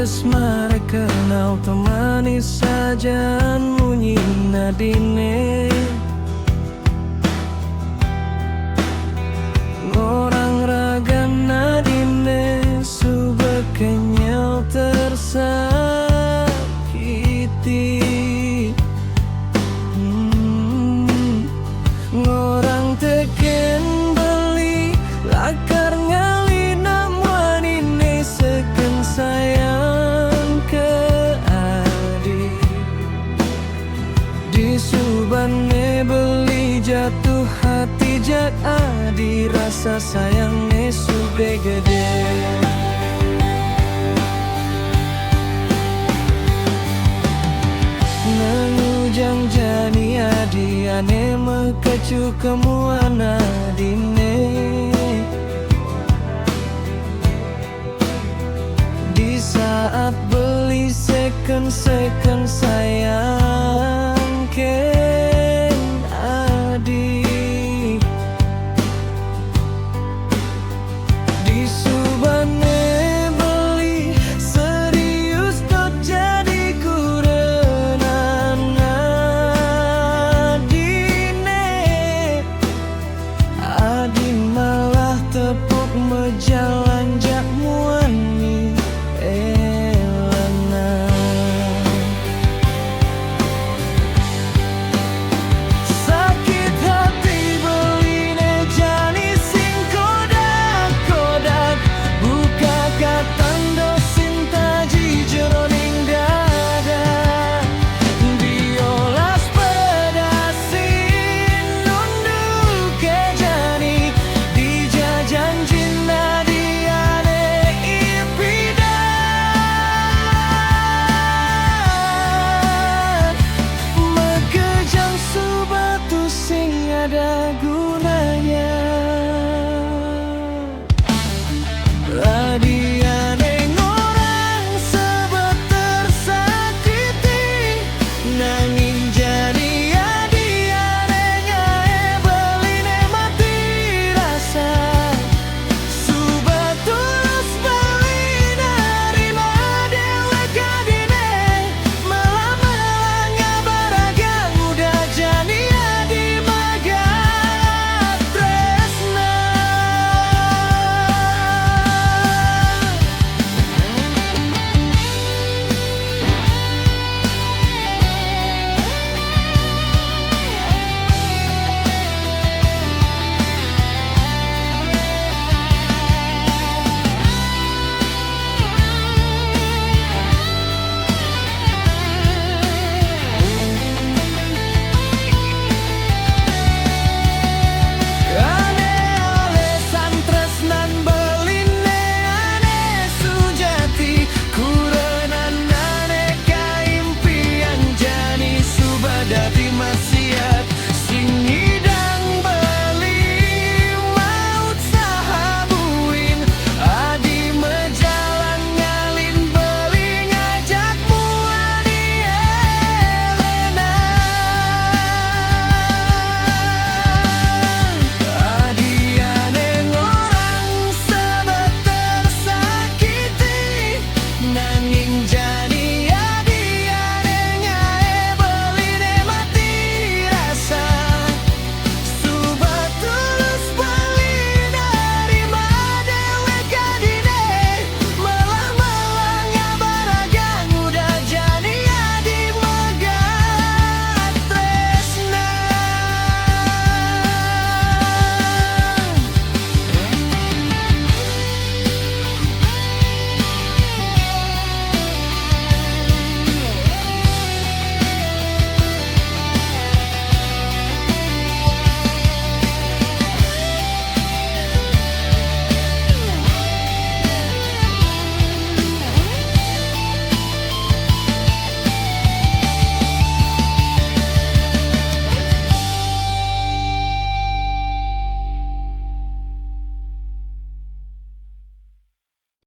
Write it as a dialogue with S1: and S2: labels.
S1: asmara kenal temani sajaan munyi nadine. Ngorang raga nadine subah kenyal tersakiti. Ngorang teken beli lakar ngali namuan ini seken sayang ke adi. Di subane beli jatuh hati jak adi, rasa sayangnya sudah gede. Nangujang jani adi ane mekacu kemuan adine. Di saat beli second sayang ken adi. Di subane beli serius tot jadi kurenan adine. Adi malah tepuk mejalan jak muani elana. Sakit hati beline jani sing kodak-kodak, buka katando cinta jijeroning dada. Diolas pedasin nunduk ke jani, dijajan jinna diane impidan. Mekejang subatu sing ada gunanya. Adiane ngorang sebab tersakiti, nanging jadi adiane ngae beline mati rasa. Subah tulus beli narima dewe kadine, malam-malam ngabaragang udah jadi adi magat tresna. Ane olesan tresnan beline ane sujati, kurenan ane kaimpian jani subah dadi maksiat. Sing ngidang beli maut sahabuin, adi mejalan ngalin beli ngajak muani elena. Adiane ngorang sebab tersakiti, nanging